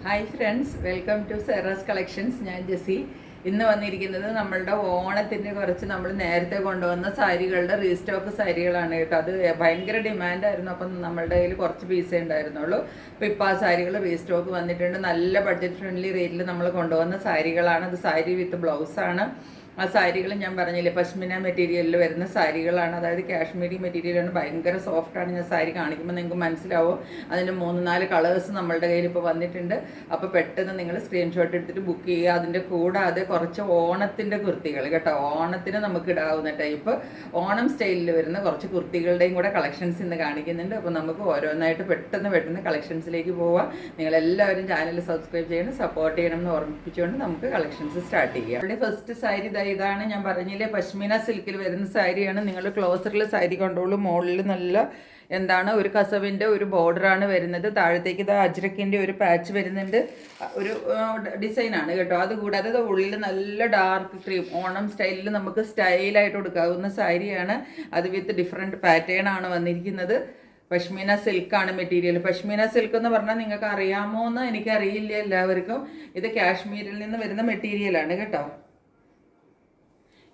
Hi friends, welcome to Sera's collections. ഞാൻ ജെസ്സി. ഇന്ന് വന്നിരിക്കുന്നത് നമ്മളുടെ ഓണത്തിൻ്റെ കുറച്ച് നമ്മൾ നേരത്തെ കൊണ്ടുവന്ന സാരികളുടെ റീസ്റ്റോക്ക് സാരികളാണ് കേട്ടോ. അത് ഭയങ്കര ഡിമാൻഡായിരുന്നു. അപ്പം നമ്മളുടെ കയ്യിൽ കുറച്ച് പീസേ ഉണ്ടായിരുന്നുള്ളൂ. അപ്പോൾ ഇപ്പോൾ ആ സാരികൾ റീസ്റ്റോക്ക് വന്നിട്ടുണ്ട്. നല്ല ബഡ്ജറ്റ് ഫ്രണ്ട്ലി റേറ്റിൽ നമ്മൾ കൊണ്ടുവന്ന സാരികളാണ്. അത് സാരി വിത്ത് ബ്ലൗസാണ്. ആ സാരികൾ ഞാൻ പറഞ്ഞില്ലേ, പശ്മിന മെറ്റീരിയലിൽ വരുന്ന സാരികളാണ്. അതായത് കാശ്മീരി മെറ്റീരിയലാണ്. ഭയങ്കര സോഫ്റ്റാണ്. ഞാൻ സാരി കാണിക്കുമ്പോൾ നിങ്ങൾക്ക് മനസ്സിലാവും. അതിൻ്റെ 3-4 കളേഴ്സ് നമ്മളുടെ കയ്യിൽ ഇപ്പോൾ വന്നിട്ടുണ്ട്. അപ്പോൾ പെട്ടെന്ന് നിങ്ങൾ സ്ക്രീൻഷോട്ട് എടുത്തിട്ട് ബുക്ക് ചെയ്യുക. അതിൻ്റെ കൂടാതെ കുറച്ച് ഓണത്തിൻ്റെ കുർത്തികൾ കേട്ടോ, ഓണത്തിന് നമുക്ക് ഇടാവുന്ന ടൈപ്പ് ഓണം സ്റ്റൈലിൽ വരുന്ന കുറച്ച് കുർത്തികളുടെയും കൂടെ കളക്ഷൻസ് ഇന്ന് കാണിക്കുന്നുണ്ട്. അപ്പോൾ നമുക്ക് ഓരോന്നായിട്ട് പെട്ടെന്ന് കളക്ഷൻസിലേക്ക് പോവാം. നിങ്ങളെല്ലാവരും ചാനൽ സബ്സ്ക്രൈബ് ചെയ്യണം, സപ്പോർട്ട് ചെയ്യണം എന്ന് ഓർമ്മിപ്പിച്ചുകൊണ്ട് നമുക്ക് കളക്ഷൻസ് സ്റ്റാർട്ട് ചെയ്യാം. അവിടെ ഫസ്റ്റ് സാരി ഇതാണ്. ഞാൻ പറഞ്ഞില്ലേ, പശ്മിന സിൽക്കിൽ വരുന്ന സാരിയാണ്. നിങ്ങൾ ക്ലോസറിൽ സാരി കണ്ടോളൂ. മുകളിൽ നല്ല എന്താണ് ഒരു കസവിൻ്റെ ഒരു ബോർഡറാണ് വരുന്നത്. താഴത്തേക്ക് ഇത് അജ്രക്കിൻ്റെ ഒരു പാച്ച് വരുന്നുണ്ട്. ഒരു ഡിസൈനാണ് കേട്ടോ. അതുകൂടാതെ ഉള്ളിൽ നല്ല ഡാർക്ക് ക്രീം ഓണം സ്റ്റൈലിൽ നമുക്ക് സ്റ്റൈലായിട്ട് കൊടുക്കാവുന്ന സാരിയാണ്. അത് വിത്ത് ഡിഫറെൻറ്റ് പാറ്റേൺ ആണ് വന്നിരിക്കുന്നത്. പശ്മീന സിൽക്കാണ് മെറ്റീരിയൽ. പശ്മീന സിൽക്ക് എന്ന് പറഞ്ഞാൽ നിങ്ങൾക്ക് അറിയാമോ എന്ന് എനിക്കറിയില്ല എല്ലാവർക്കും. ഇത് കാശ്മീരിൽ നിന്ന് വരുന്ന മെറ്റീരിയലാണ് കേട്ടോ.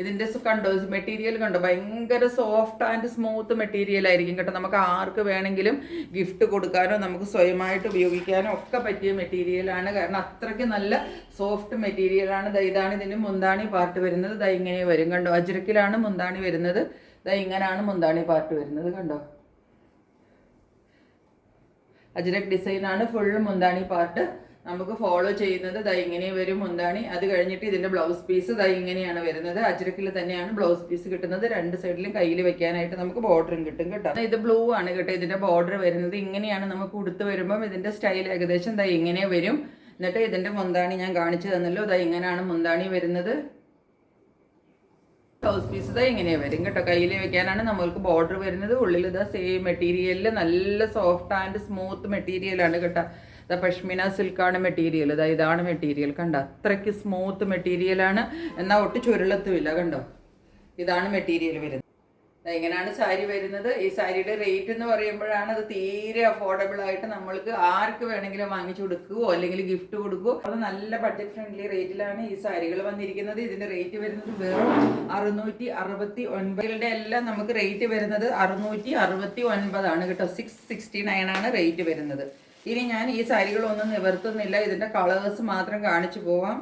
ഇതിൻ്റെ കണ്ടോ, മെറ്റീരിയൽ കണ്ടോ, ഭയങ്കര സോഫ്റ്റ് ആൻഡ് സ്മൂത്ത് മെറ്റീരിയൽ ആയിരിക്കും കേട്ടോ. നമുക്ക് ആർക്ക് വേണമെങ്കിലും ഗിഫ്റ്റ് കൊടുക്കാനോ നമുക്ക് സ്വയമായിട്ട് ഉപയോഗിക്കാനോ ഒക്കെ പറ്റിയ മെറ്റീരിയലാണ്. കാരണം അത്രയ്ക്ക് നല്ല സോഫ്റ്റ് മെറ്റീരിയലാണ്. ഇതാണ് ഇതിൻ്റെ മുന്താണി പാർട്ട് വരുന്നത്. ഇങ്ങനെ വരും കണ്ടോ. അജ്രക്കിലാണ് മുന്താണി വരുന്നത്. ഇങ്ങനെയാണ് മുന്താണി പാർട്ട് വരുന്നത് കണ്ടോ. അജ്രക് ഡിസൈനാണ് ഫുൾ മുന്താണി പാർട്ട്. നമുക്ക് ഫോളോ ചെയ്യുന്നത് ഇങ്ങനെ വരും മുന്താണി. അത് കഴിഞ്ഞിട്ട് ഇതിൻ്റെ ബ്ലൗസ് പീസ് ഇങ്ങനെയാണ് വരുന്നത്. അജ്രക്കിൽ തന്നെയാണ് ബ്ലൗസ് പീസ് കിട്ടുന്നത്. രണ്ട് സൈഡിലും കയ്യിൽ വെക്കാനായിട്ട് നമുക്ക് ബോർഡറും കിട്ടും കേട്ടോ. ഇത് ബ്ലൂ ആണ് കേട്ടോ. ഇതിൻ്റെ ബോർഡർ വരുന്നത് ഇങ്ങനെയാണ്. നമുക്ക് ഉടുത്ത് വരുമ്പം ഇതിൻ്റെ സ്റ്റൈൽ ഏകദേശം ഇങ്ങനെ വരും. എന്നിട്ട് ഇതിൻ്റെ മുന്താണി ഞാൻ കാണിച്ചു തന്നല്ലോ. ഇങ്ങനെയാണ് മുന്താണി വരുന്നത്. ബ്ലൗസ് പീസ് ഇങ്ങനെ വരും കേട്ടോ. കയ്യിൽ വെക്കാനാണ് നമ്മൾക്ക് ബോർഡർ വരുന്നത്. ഉള്ളിൽ സെയിം മെറ്റീരിയലിൽ നല്ല സോഫ്റ്റ് ആൻഡ് സ്മൂത്ത് മെറ്റീരിയലാണ് കേട്ടോ. പശ്മിന സിൽക്കാണ് മെറ്റീരിയൽ. ഇതാണ് മെറ്റീരിയൽ കണ്ടോ. അത്രയ്ക്ക് സ്മൂത്ത് മെറ്റീരിയലാണ്. എന്നാൽ ഒട്ട് ചുരുളത്തുമില്ല കണ്ടോ. ഇതാണ് മെറ്റീരിയൽ വരുന്നത്. ഇങ്ങനെയാണ് സാരി വരുന്നത്. ഈ സാരിയുടെ റേറ്റ് എന്ന് പറയുമ്പോഴാണ് അത് തീരെ അഫോർഡബിൾ ആയിട്ട് നമ്മൾക്ക് ആർക്ക് വേണമെങ്കിലും വാങ്ങിച്ചു കൊടുക്കുകയോ അല്ലെങ്കിൽ ഗിഫ്റ്റ് കൊടുക്കുകയോ. അത് നല്ല ബഡ്ജറ്റ് ഫ്രണ്ട്ലി റേറ്റിലാണ് ഈ സാരികൾ വന്നിരിക്കുന്നത്. ഇതിന്റെ റേറ്റ് വരുന്നത് വെറും 669. എല്ലാം നമുക്ക് റേറ്റ് വരുന്നത് 669 ആണ് കേട്ടോ. 669 ആണ് റേറ്റ് വരുന്നത്. ഇനി ഞാൻ ഈ സാരികളൊന്നും നിവർത്തുന്നില്ല. ഇതിൻ്റെ കളേഴ്സ് മാത്രം കാണിച്ചു പോവാം.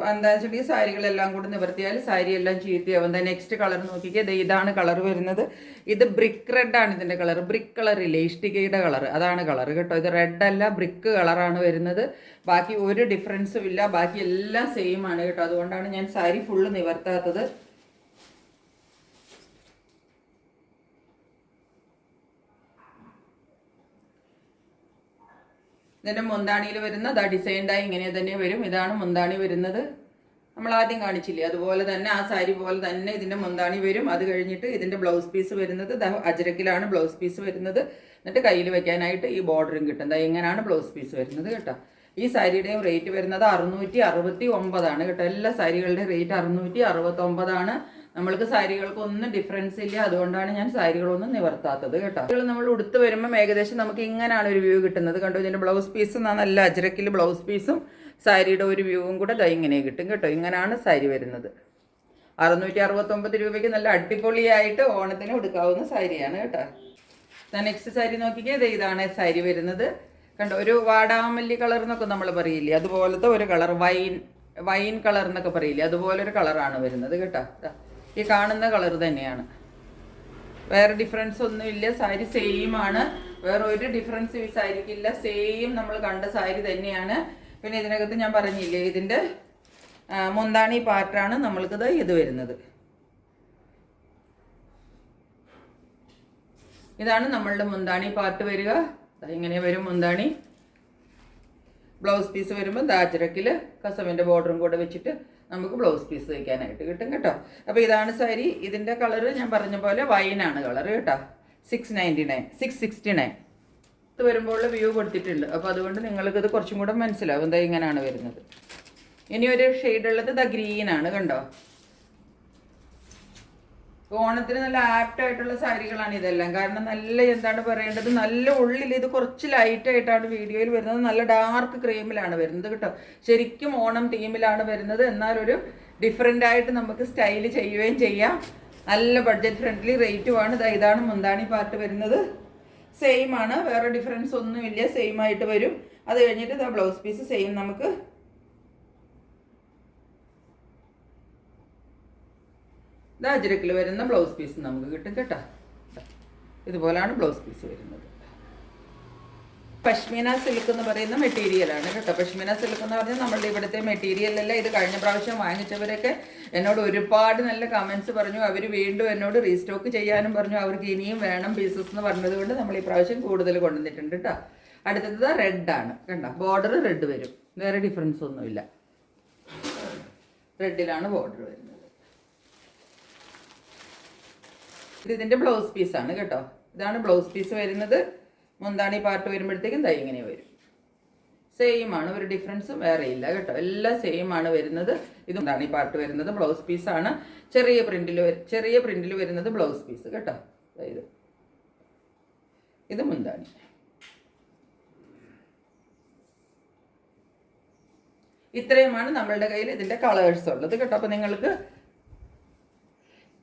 എന്താണെന്ന് വെച്ചാൽ ഈ സാരികളെല്ലാം കൂടി നിവർത്തിയാൽ സാരി എല്ലാം ചീത്തയാവും. നെക്സ്റ്റ് കളർ നോക്കിക്കേ. ഇതാണ് കളർ വരുന്നത്. ഇത് ബ്രിക്ക് റെഡാണ് ഇതിൻ്റെ കളർ. ബ്രിക്ക് കളറില്ലേ, ഇഷ്ടികയുടെ കളർ, അതാണ് കളർ കേട്ടോ. ഇത് റെഡ് അല്ല, ബ്രിക്ക് കളറാണ് വരുന്നത്. ബാക്കി ഒരു ഡിഫറൻസും ഇല്ല. ബാക്കി എല്ലാം സെയിം ആണ് കേട്ടോ. അതുകൊണ്ടാണ് ഞാൻ സാരി ഫുള്ള് നിവർത്താത്തത്. ഇതിൻ്റെ മുന്താണിയിൽ വരുന്ന ഡിസൈൻഡായി ഇങ്ങനെ തന്നെ വരും. ഇതാണ് മുന്താണി വരുന്നത്. നമ്മൾ ആദ്യം കാണിച്ചില്ലേ അതുപോലെ തന്നെ, ആ സാരി പോലെ തന്നെ ഇതിൻ്റെ മുന്താണി വരും. അത് കഴിഞ്ഞിട്ട് ഇതിൻ്റെ ബ്ലൗസ് പീസ് വരുന്നത് അജ്രക്കിലാണ് ബ്ലൗസ് പീസ് വരുന്നത്. എന്നിട്ട് കയ്യിൽ വെക്കാനായിട്ട് ഈ ബോർഡറും കിട്ടും. ഇങ്ങനെയാണ് ബ്ലൗസ് പീസ് വരുന്നത് കേട്ടോ. ഈ സാരിയുടെയും റേറ്റ് വരുന്നത് 669 കേട്ടോ. എല്ലാ സാരികളുടെയും റേറ്റ് 669. നമ്മൾക്ക് സാരികൾക്കൊന്നും ഡിഫറൻസ് ഇല്ല. അതുകൊണ്ടാണ് ഞാൻ സാരികളൊന്നും നിവർത്താത്തത് കേട്ടോ. നമ്മൾ ഉടുത്ത് വരുമ്പോൾ ഏകദേശം നമുക്ക് ഇങ്ങനെയാണ് ഒരു വ്യൂ കിട്ടുന്നത് കണ്ടോ. ഇതിൻ്റെ ബ്ലൗസ് പീസ് നല്ല അജ്രക്കിൽ ബ്ലൗസ് പീസും സാരിയുടെ ഒരു വ്യൂവും കൂടെ ഇങ്ങനെ കിട്ടും കേട്ടോ. ഇങ്ങനെയാണ് സാരി വരുന്നത്. 669 രൂപയ്ക്ക് നല്ല അടിപൊളിയായിട്ട് ഓണത്തിന് ഉടുക്കാവുന്ന സാരിയാണ് കേട്ടോ. നെക്സ്റ്റ് സാരി നോക്കിക്കേ. ഇതാണ് സാരി വരുന്നത് കണ്ടോ. ഒരു വാടാമല്ലി കളർ എന്നൊക്കെ നമ്മൾ പറയില്ലേ, അതുപോലത്തെ ഒരു കളർ. വൈൻ കളർ എന്നൊക്കെ പറയില്ലേ, അതുപോലൊരു കളറാണ് വരുന്നത് കേട്ടോ. ഈ കാണുന്ന കളർ തന്നെയാണ്. വേറെ ഡിഫറൻസ് ഒന്നുമില്ല. സാരി സെയിം ആണ്. വേറെ ഒരു ഡിഫറൻസ് ഈ സാരിക്കില്ല. സെയിം നമ്മൾ കണ്ട സാരി തന്നെയാണ്. പിന്നെ ഇതിനകത്ത് ഞാൻ പറഞ്ഞില്ലേ, ഇതിൻ്റെ മുന്താണി പാർട്ടാണ് നമ്മൾക്കിത് ഇത് വരുന്നത്. ഇതാണ് നമ്മളുടെ മുന്താണി പാർട്ട് വരിക. ഇങ്ങനെ വരും മുന്താണി. ബ്ലൗസ് പീസ് വരുമ്പോൾ അജ്രക്കിൽ കസവിൻ്റെ ബോർഡറും കൂടെ വെച്ചിട്ട് നമുക്ക് ബ്ലൗസ് പീസ് വയ്ക്കാനായിട്ട് കിട്ടും കേട്ടോ. അപ്പോൾ ഇതാണ് സാരി. ഇതിൻ്റെ കളറ് ഞാൻ പറഞ്ഞ പോലെ വൈനാണ് കളർ കേട്ടോ. 669. ഇത് വരുമ്പോൾ വ്യൂ കൊടുത്തിട്ടുണ്ട്. അപ്പോൾ അതുകൊണ്ട് നിങ്ങൾക്കിത് കുറച്ചും കൂടെ മനസ്സിലാവും. ഇങ്ങനെയാണ് വരുന്നത്. ഇനി ഒരു ഷെയ്ഡ് ഉള്ളത് ഗ്രീനാണ് കണ്ടോ. ഓണത്തിന് നല്ല ആപ്റ്റായിട്ടുള്ള സാരികളാണ് ഇതെല്ലാം. കാരണം നല്ല എന്താണ് പറയേണ്ടത്, നല്ല ഉള്ളിൽ ഇത് കുറച്ച് ലൈറ്റായിട്ടാണ് വീഡിയോയിൽ വരുന്നത്. നല്ല ഡാർക്ക് ക്രീമിലാണ് വരുന്നത് കേട്ടോ. ശരിക്കും ഓണം തീമിലാണ് വരുന്നത്. എന്നാലൊരു ഡിഫറെൻ്റ് ആയിട്ട് നമുക്ക് സ്റ്റൈൽ ചെയ്യുകയും ചെയ്യാം. നല്ല ബഡ്ജറ്റ് ഫ്രണ്ട്ലി റേറ്റുമാണ്. ഇതാണ് മുന്താണി പാർട്ട് വരുന്നത്. സെയിം ആണ്, വേറെ ഡിഫറൻസ് ഒന്നുമില്ല, സെയിം ആയിട്ട് വരും. അത് കഴിഞ്ഞിട്ട് ഇതാ ബ്ലൗസ് പീസ് സെയിം നമുക്ക് അജ്രക്കിൽ വരുന്ന ബ്ലൗസ് പീസ് നമുക്ക് കിട്ടും കേട്ടോ. ഇതുപോലാണ് ബ്ലൗസ് പീസ് വരുന്നത്. പഷ്മീന സിൽക്ക് എന്ന് പറയുന്ന മെറ്റീരിയലാണ് കേട്ടോ. പഷ്മീന സിൽക്ക് എന്ന് പറഞ്ഞാൽ നമ്മളുടെ ഇവിടുത്തെ മെറ്റീരിയലല്ല. ഇത് കഴിഞ്ഞ പ്രാവശ്യം വാങ്ങിച്ചവരൊക്കെ എന്നോട് ഒരുപാട് നല്ല കമൻസ് പറഞ്ഞു. അവർ വീണ്ടും എന്നോട് റീസ്റ്റോക്ക് ചെയ്യാനും പറഞ്ഞു. അവർക്ക് ഇനിയും വേണം പീസസ് എന്ന് പറഞ്ഞത് കൊണ്ട് നമ്മൾ ഈ പ്രാവശ്യം കൂടുതൽ കൊണ്ടുവന്നിട്ടുണ്ട് കേട്ടോ. അടുത്തത് റെഡാണ് കണ്ടോ. ബോർഡർ റെഡ് വരും, വേറെ ഡിഫറൻസ് ഒന്നുമില്ല. റെഡിലാണ് ബോർഡർ വരുന്നത്. ഇതിൻ്റെ ബ്ലൗസ് പീസാണ് കേട്ടോ. ഇതാണ് ബ്ലൗസ് പീസ് വരുന്നത്. മുന്താണി പാർട്ട് വരുമ്പോഴത്തേക്കും ദൈ ഇങ്ങനെ വരും. സെയിം ആണ്, ഒരു ഡിഫറൻസും വേറെ ഇല്ല കേട്ടോ. എല്ലാം സെയിം ആണ് വരുന്നത്. ഇത് മുന്താണി പാർട്ട് വരുന്നത് ബ്ലൗസ് പീസാണ്. ചെറിയ പ്രിന്റിൽ വരുന്നത് ബ്ലൗസ് പീസ് കേട്ടോ. ഇത് മുന്താണി. ഇത്രയുമാണ് നമ്മളുടെ കയ്യിൽ ഇതിൻ്റെ കളേഴ്സ് ഉള്ളത് കേട്ടോ. അപ്പോൾ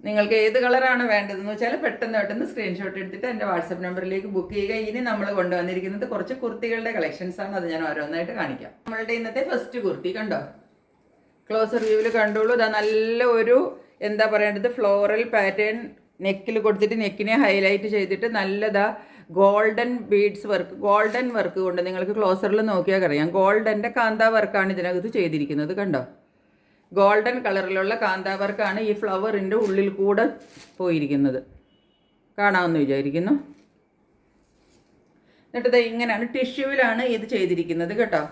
നിങ്ങൾക്ക് ഏത് കളറാണ് വേണ്ടതെന്ന് വെച്ചാൽ പെട്ടെന്ന് സ്ക്രീൻഷോട്ട് എടുത്തിട്ട് എൻ്റെ വാട്സപ്പ് നമ്പറിലേക്ക് ബുക്ക് ചെയ്യുക. ഇനി നമ്മൾ കൊണ്ടുവന്നിരിക്കുന്നത് കുറച്ച് കുർത്തികളുടെ കളക്ഷൻസ് ആണ്. അത് ഞാൻ ഓരോന്നായിട്ട് കാണിക്കാം. നമ്മളുടെ ഇന്നത്തെ ഫസ്റ്റ് കുർത്തി കണ്ടോ, ക്ലോസർ വ്യൂവിൽ കണ്ടോളൂ. ഇതാ നല്ല ഒരു എന്താ പറയേണ്ടത് ഫ്ലോറൽ പാറ്റേൺ നെക്കിൽ കൊടുത്തിട്ട് നെക്കിനെ ഹൈലൈറ്റ് ചെയ്തിട്ട് നല്ലതാ golden beads work, golden work കൊണ്ട് നിങ്ങൾക്ക് ക്ലോസറിൽ നോക്കിയാൽ അറിയാം. ഗോൾഡൻ്റെ കാന്താ വർക്കാണ് ഇതിനകത്ത് ചെയ്തിരിക്കുന്നത് കണ്ടോ. ഗോൾഡൻ കളറിലുള്ള കാന്താ വർക്കാണ് ഈ ഫ്ലവറിൻ്റെ ഉള്ളിൽ കൂടെ പോയിരിക്കുന്നത്. കാണാമെന്ന് വിചാരിക്കുന്നു. എന്നിട്ട് ഇങ്ങനെയാണ് ടിഷ്യൂവിലാണ് ഇത് ചെയ്തിരിക്കുന്നത് കേട്ടോ.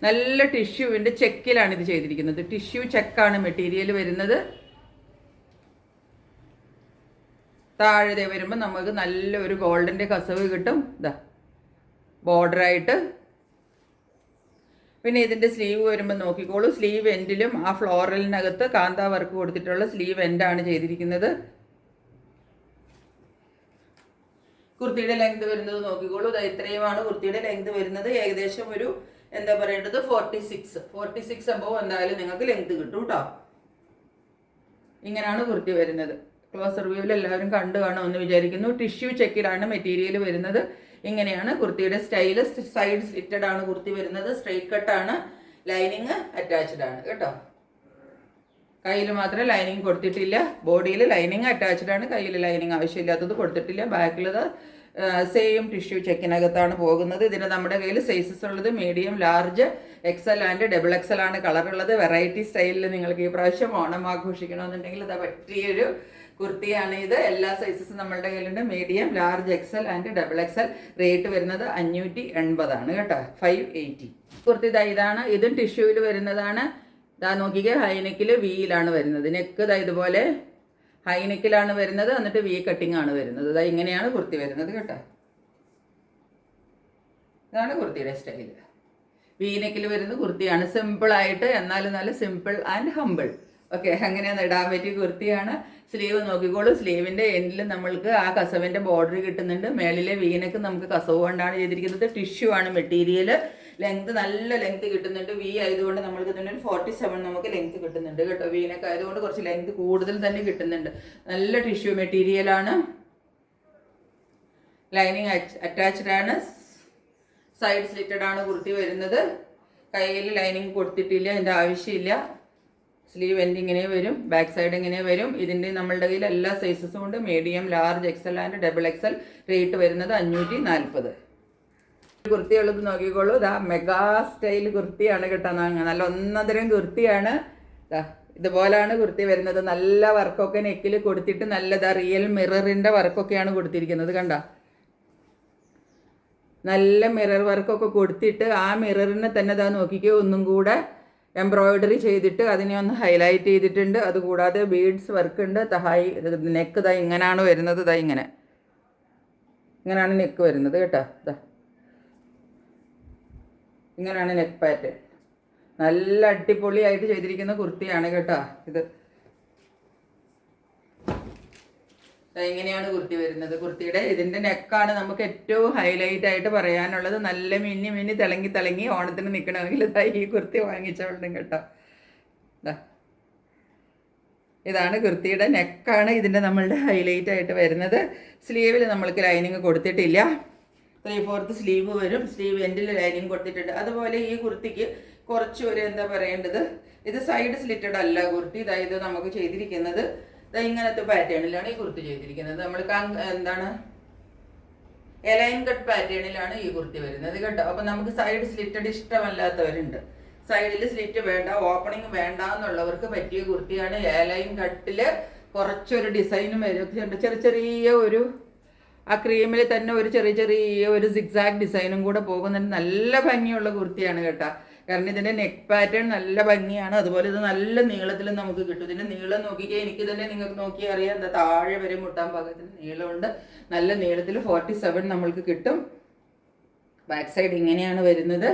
നല്ല ടിഷ്യൂവിൻ്റെ ചെക്കിലാണ് ഇത് ചെയ്തിരിക്കുന്നത്. ടിഷ്യൂ ചെക്കാണ് മെറ്റീരിയൽ വരുന്നത്. താഴെ വരുമ്പോൾ നമുക്ക് നല്ലൊരു ഗോൾഡൻ്റെ കസവ് കിട്ടും. ബോർഡറായിട്ട്. പിന്നെ ഇതിൻ്റെ സ്ലീവ് വരുമ്പോൾ നോക്കിക്കോളൂ. സ്ലീവ് എൻഡിലും ആ ഫ്ലോറലിനകത്ത് കാന്താ വർക്ക് കൊടുത്തിട്ടുള്ള സ്ലീവ് എൻഡാണ് ചെയ്തിരിക്കുന്നത്. കുർത്തിയുടെ ലെങ്ത് വരുന്നത് നോക്കിക്കോളൂ. ഇത്രയുമാണ് കുർത്തിയുടെ ലെങ്ത് വരുന്നത്. ഏകദേശം ഒരു എന്താ പറയേണ്ടത് 46 അബവ് എന്തായാലും നിങ്ങൾക്ക് ലെങ്ത് കിട്ടും കേട്ടോ. ഇങ്ങനെയാണ് കുർത്തി വരുന്നത്. ക്ലോസർ വ്യൂവിൽ എല്ലാവരും കണ്ടു കാണുമെന്ന് വിചാരിക്കുന്നു. ടിഷ്യൂ ചെക്കിലാണ് മെറ്റീരിയൽ വരുന്നത്. ഇങ്ങനെയാണ് കുർത്തിയുടെ സ്റ്റൈല്. സൈഡ് സ്ലിറ്റഡ് ആണ് കുർത്തി വരുന്നത്. സ്ട്രെയിറ്റ് കട്ടാണ്. ലൈനിങ് അറ്റാച്ച്ഡ് ആണ് കേട്ടോ. കയ്യിൽ മാത്രമേ ലൈനിങ് കൊടുത്തിട്ടില്ല. ബോഡിയിൽ ലൈനിങ് അറ്റാച്ച്ഡ് ആണ്. കയ്യിൽ ലൈനിങ് ആവശ്യമില്ലാത്തത് കൊടുത്തിട്ടില്ല. ബാക്കിലത് സെയിം ടിഷ്യൂ ചെക്കിനകത്താണ് പോകുന്നത്. ഇതിന് നമ്മുടെ കയ്യിൽ സൈസസ് ഉള്ളത് medium, large, XL and XXL ആണ് കളറുള്ളത്. വെറൈറ്റി സ്റ്റൈലിൽ നിങ്ങൾക്ക് ഈ പ്രാവശ്യം ഓണം ആഘോഷിക്കണമെന്നുണ്ടെങ്കിൽ ഇത് പറ്റിയൊരു കുർത്തിയാണ് ഇത്. എല്ലാ സൈസസും നമ്മളുടെ കയ്യിലുണ്ട്. Medium, large, XL and XXL. Rate വരുന്നത് 580 കേട്ടോ. 580. കുർത്തി ഇതാണ്. ഇതും ടിഷ്യൂവിൽ വരുന്നതാണ്. ഇതാ നോക്കിക്കേ, ഹൈനെക്കിൽ വിയിലാണ് വരുന്നത്. നെക്ക് ഇതുപോലെ ഹൈനെക്കിലാണ് വരുന്നത്. എന്നിട്ട് വി കട്ടിങ് ആണ് വരുന്നത്. ഇങ്ങനെയാണ് കുർത്തി വരുന്നത് കേട്ടോ. ഇതാണ് കുർത്തിയുടെ സ്റ്റൈൽ. വീനെക്കിൽ വരുന്ന കുർത്തിയാണ്. സിമ്പിളായിട്ട് എന്നാലും നല്ല സിമ്പിൾ ആൻഡ് ഹമ്പിൾ. ഓക്കെ, അങ്ങനെയാണ് ഇടാൻ പറ്റിയ കുർത്തിയാണ്. സ്ലീവ് നോക്കിക്കോളൂ. സ്ലീവിൻ്റെ എൻഡിൽ നമ്മൾക്ക് ആ കസവിൻ്റെ ബോർഡർ കിട്ടുന്നുണ്ട്. മേളിലെ വീനക്ക് നമുക്ക് കസവ് കൊണ്ടാണ് ചെയ്തിരിക്കുന്നത്. ടിഷ്യൂ ആണ് മെറ്റീരിയൽ. ലെങ്ത് നല്ല ലെങ്ത് കിട്ടുന്നുണ്ട്. വി ആയതുകൊണ്ട് നമ്മൾക്ക് തന്നെ ഒരു 47 നമുക്ക് ലെങ്ത് കിട്ടുന്നുണ്ട് കേട്ടോ. വീനക്ക് ആയതുകൊണ്ട് കുറച്ച് ലെങ്ത് കൂടുതൽ തന്നെ കിട്ടുന്നുണ്ട്. നല്ല ടിഷ്യൂ മെറ്റീരിയലാണ്. ലൈനിങ് അറ്റാച്ച്ഡ് ആണ്. സൈഡ് സ്ലിറ്റഡ് ആണ് കുർത്തി വരുന്നത്. കയ്യിൽ ലൈനിങ് കൊടുത്തിട്ടില്ല, അതിൻ്റെ ആവശ്യമില്ല. സ്ലീവ് എൻഡ് ഇങ്ങനെ വരും. ബാക്ക് സൈഡ് ഇങ്ങനെ വരും. ഇതിൻ്റെ നമ്മളുടെ കയ്യിൽ എല്ലാ സൈസസും ഉണ്ട്. Medium, large, XL and XXL. Rate വരുന്നത് 540. കുർത്തിയുള്ളത് നോക്കിക്കോളൂ. മെഗാ സ്റ്റൈൽ കുർത്തിയാണ് കേട്ടോ. നല്ല ഒന്നതരം കുർത്തിയാണ്. ഇതുപോലാണ് കുർത്തി വരുന്നത്. നല്ല വർക്കൊക്കെ നെക്കിൽ കൊടുത്തിട്ട് നല്ലതാ റിയൽ മിററിൻ്റെ വർക്കൊക്കെയാണ് കൊടുത്തിരിക്കുന്നത് കണ്ട. നല്ല മിറർ വർക്കൊക്കെ കൊടുത്തിട്ട് ആ മിററിനെ തന്നെ നോക്കിക്കോ ഒന്നും കൂടെ എംബ്രോയിഡറി ചെയ്തിട്ട് അതിനെ ഒന്ന് ഹൈലൈറ്റ് ചെയ്തിട്ടുണ്ട്. അതുകൂടാതെ ബീഡ്സ് വർക്ക് ഉണ്ട്. നെക്ക് ഇങ്ങനെയാണ് വരുന്നത്. ഇങ്ങനെയാണ് നെക്ക് വരുന്നത് കേട്ടോ. ഇങ്ങനെയാണ് നെക്ക് പാറ്റേൺ. നല്ല അടിപൊളിയായിട്ട് ചെയ്തിരിക്കുന്ന കുർത്തിയാണ് കേട്ടോ ഇത്. ഇങ്ങനെയാണ് കുർത്തി വരുന്നത്. കുർത്തിയുടെ ഇതിൻ്റെ നെക്കാണ് നമുക്ക് ഏറ്റവും ഹൈലൈറ്റ് ആയിട്ട് പറയാനുള്ളത്. നല്ല മിന്നി മിന്നി തിളങ്ങി തിളങ്ങി ഓണത്തിന് നിൽക്കണമെങ്കിൽ ഇതാ ഈ കുർത്തി വാങ്ങിച്ചോളും കേട്ടോ. ഇതാണ് കുർത്തിയുടെ നെക്കാണ് ഇതിൻ്റെ നമ്മളുടെ ഹൈലൈറ്റ് ആയിട്ട് വരുന്നത്. സ്ലീവിൽ നമ്മൾക്ക് ലൈനിങ് കൊടുത്തിട്ടില്ല. 3/4 സ്ലീവ് വരും. സ്ലീവ് എൻഡിൽ ലൈനിങ് കൊടുത്തിട്ടുണ്ട്. അതുപോലെ ഈ കുർത്തിക്ക് കുറച്ച് ഒരു എന്താ പറയേണ്ടത്, ഇത് സൈഡ് സ്ലിറ്റഡ് അല്ല കുർത്തി. ഇതായത് നമുക്ക് ചെയ്തിരിക്കുന്നത് ഇങ്ങനത്തെ പാറ്റേണിലാണ് ഈ കുർത്തി ചെയ്തിരിക്കുന്നത്. നമ്മൾ എന്താണ് എലൈൻ കട്ട് പാറ്റേണിലാണ് ഈ കുർത്തി വരുന്നത് കേട്ടോ. അപ്പം നമുക്ക് സൈഡ് സ്ലിറ്റഡ് ഇഷ്ടമല്ലാത്തവരുണ്ട്. സൈഡിൽ സ്ലിറ്റ് വേണ്ട, ഓപ്പണിങ് വേണ്ട എന്നുള്ളവർക്ക് പറ്റിയ കുർത്തിയാണ്. എലൈൻ കട്ടിൽ കുറച്ചൊരു ഡിസൈനും വരും. ചെറിയ ചെറിയ ഒരു ആ ക്രീമിൽ തന്നെ ഒരു ചെറിയ ചെറിയ ഒരു സിക്സാക് ഡിസൈനും കൂടെ പോകുന്നുണ്ട്. നല്ല ഭംഗിയുള്ള കുർത്തിയാണ് കേട്ടോ. കാരണം ഇതിൻ്റെ നെക്ക് പാറ്റേൺ നല്ല ഭംഗിയാണ്. അതുപോലെ ഇത് നല്ല നീളത്തിൽ നമുക്ക് കിട്ടും. ഇതിൻ്റെ നീളം നോക്കിക്കേ, എനിക്ക് തന്നെ നിങ്ങൾക്ക് നോക്കിയാൽ അറിയാം. എന്താ താഴെ വരെ മുട്ടാൻ പാകത്തിന് നീളമുണ്ട്. നല്ല നീളത്തിൽ 47 നമ്മൾക്ക് കിട്ടും. ബാക്ക് സൈഡ് ഇങ്ങനെയാണ് വരുന്നത്.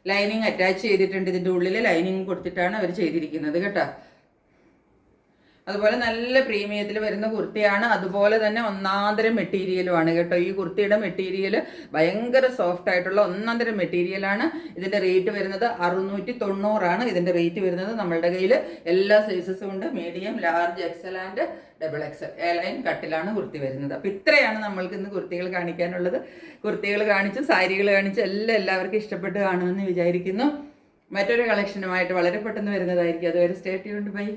ലൈനിങ് അറ്റാച്ച് ചെയ്തിട്ടുണ്ട്. ഇതിൻ്റെ ഉള്ളിൽ ലൈനിങ് കൊടുത്തിട്ടാണ് അവർ ചെയ്തിരിക്കുന്നത് കേട്ടോ. അതുപോലെ നല്ല പ്രീമിയത്തിൽ വരുന്ന കുർത്തിയാണ്. അതുപോലെ തന്നെ ഒന്നാന്തരം മെറ്റീരിയലുമാണ് കേട്ടോ. ഈ കുർത്തിയുടെ മെറ്റീരിയൽ ഭയങ്കര സോഫ്റ്റ് ആയിട്ടുള്ള ഒന്നാന്തരം മെറ്റീരിയലാണ്. ഇതിൻ്റെ റേറ്റ് വരുന്നത് 690 ഇതിൻ്റെ റേറ്റ് വരുന്നത്. നമ്മളുടെ കയ്യിൽ എല്ലാ സൈസസും ഉണ്ട്. Medium, large, XL and double XL. A line കട്ടിലാണ് കുർത്തി വരുന്നത്. അപ്പോൾ ഇത്രയാണ് നമ്മൾക്ക് ഇന്ന് കുർത്തികൾ കാണിക്കാനുള്ളത്. കുർത്തികൾ കാണിച്ചു, സാരികൾ കാണിച്ചു, എല്ലാവർക്കും ഇഷ്ടപ്പെട്ട് കാണുമെന്ന് വിചാരിക്കുന്നു. മറ്റൊരു കളക്ഷനുമായിട്ട് വളരെ പെട്ടെന്ന് വരുന്നതായിരിക്കും. അതുവരെ സ്റ്റേ ട്യൂൺഡ്. ബൈ.